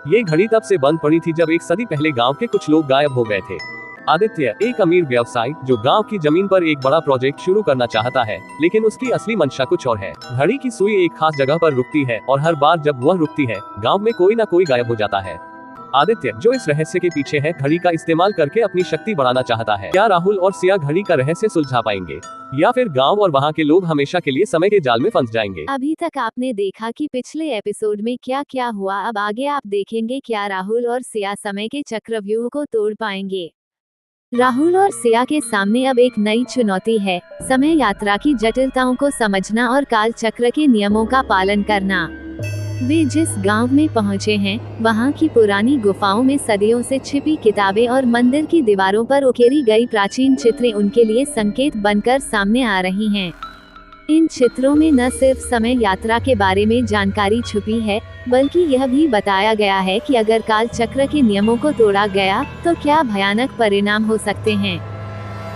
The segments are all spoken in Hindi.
ये घड़ी तब से बंद पड़ी थी जब एक सदी पहले गांव के कुछ लोग गायब हो गए थे। आदित्य एक अमीर व्यवसायी जो गांव की जमीन पर एक बड़ा प्रोजेक्ट शुरू करना चाहता है, लेकिन उसकी असली मंशा कुछ और है। घड़ी की सुई एक खास जगह पर रुकती है और हर बार जब वह रुकती है, गांव में कोई न कोई गायब हो जाता है। आदित्य जो इस रहस्य के पीछे है, घड़ी का इस्तेमाल करके अपनी शक्ति बढ़ाना चाहता है। क्या राहुल और सिया घड़ी का रहस्य सुलझा पाएंगे, या फिर गांव और वहां के लोग हमेशा के लिए समय के जाल में फंस जाएंगे? अभी तक आपने देखा कि पिछले एपिसोड में क्या क्या हुआ। अब आगे आप देखेंगे क्या राहुल और सिया समय के चक्रव्यूह को तोड़ पाएंगे। राहुल और सिया के सामने अब एक नई चुनौती है, समय यात्रा की जटिलताओं को समझना और काल चक्र के नियमों का पालन करना। वे जिस गांव में पहुंचे हैं, वहां की पुरानी गुफाओं में सदियों से छिपी किताबें और मंदिर की दीवारों पर उकेरी गई प्राचीन चित्रें उनके लिए संकेत बनकर सामने आ रही हैं। इन चित्रों में न सिर्फ समय यात्रा के बारे में जानकारी छुपी है, बल्कि यह भी बताया गया है कि अगर काल चक्र के नियमों को तोड़ा गया तो क्या भयानक परिणाम हो सकते हैं।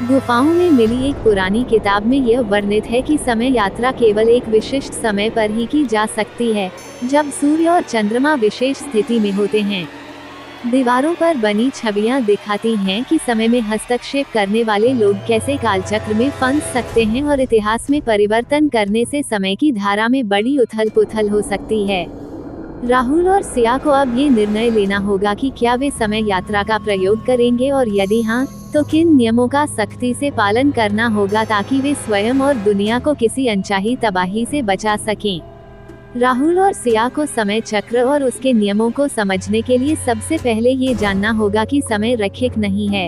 गुफाओं में मिली एक पुरानी किताब में यह वर्णित है कि समय यात्रा केवल एक विशिष्ट समय पर ही की जा सकती है, जब सूर्य और चंद्रमा विशेष स्थिति में होते हैं। दीवारों पर बनी छवियां दिखाती हैं कि समय में हस्तक्षेप करने वाले लोग कैसे कालचक्र में फंस सकते हैं और इतिहास में परिवर्तन करने से समय की धारा में बड़ी उथल-पुथल हो सकती है। राहुल और सिया को अब ये निर्णय लेना होगा कि क्या वे समय यात्रा का प्रयोग करेंगे, और यदि हाँ, तो किन नियमों का सख्ती से पालन करना होगा ताकि वे स्वयं और दुनिया को किसी अनचाही तबाही से बचा सकें। राहुल और सिया को समय चक्र और उसके नियमों को समझने के लिए सबसे पहले ये जानना होगा कि समय रैखिक नहीं है।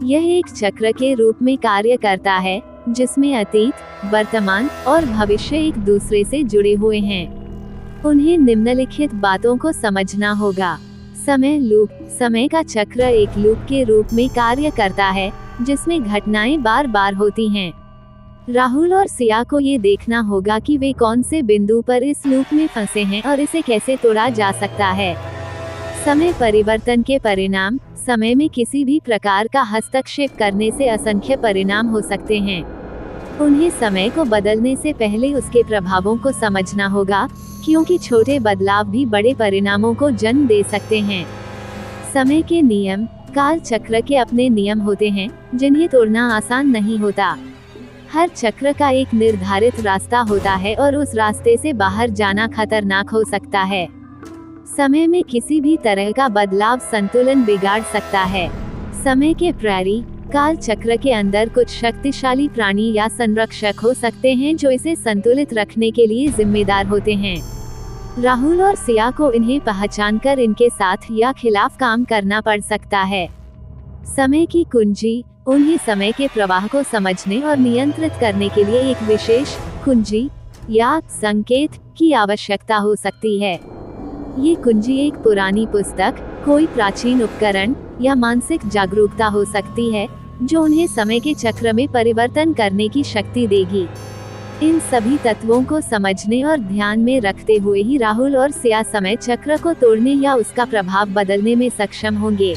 यह एक चक्र के रूप में कार्य करता है, जिसमें अतीत, वर्तमान और भविष्य एक दूसरे से जुड़े हुए हैं। उन्हें निम्नलिखित बातों को समझना होगा। समय लूप। समय का चक्र एक लूप के रूप में कार्य करता है, जिसमें घटनाएं बार बार होती हैं। राहुल और सिया को ये देखना होगा कि वे कौन से बिंदु पर इस लूप में फंसे हैं और इसे कैसे तोड़ा जा सकता है। समय परिवर्तन के परिणाम। समय में किसी भी प्रकार का हस्तक्षेप करने से असंख्य परिणाम हो सकते हैं। उन्हें समय को बदलने से पहले उसके प्रभावों को समझना होगा, क्योंकि छोटे बदलाव भी बड़े परिणामों को जन्म दे सकते हैं। समय के नियम। काल चक्र के अपने नियम होते हैं, जिन्हें तोड़ना आसान नहीं होता। हर चक्र का एक निर्धारित रास्ता होता है और उस रास्ते से बाहर जाना खतरनाक हो सकता है। समय में किसी भी तरह का बदलाव संतुलन बिगाड़ सकता है। समय के प्रहरी। काल चक्र के अंदर कुछ शक्तिशाली प्राणी या संरक्षक हो सकते हैं जो इसे संतुलित रखने के लिए जिम्मेदार होते हैं। राहुल और सिया को इन्हें पहचानकर इनके साथ या खिलाफ काम करना पड़ सकता है। समय की कुंजी। उन्हें समय के प्रवाह को समझने और नियंत्रित करने के लिए एक विशेष कुंजी या संकेत की आवश्यकता हो सकती है। ये कुंजी एक पुरानी पुस्तक, कोई प्राचीन उपकरण या मानसिक जागरूकता हो सकती है, जो उन्हें समय के चक्र में परिवर्तन करने की शक्ति देगी। इन सभी तत्वों को समझने और ध्यान में रखते हुए ही राहुल और सिया समय चक्र को तोड़ने या उसका प्रभाव बदलने में सक्षम होंगे।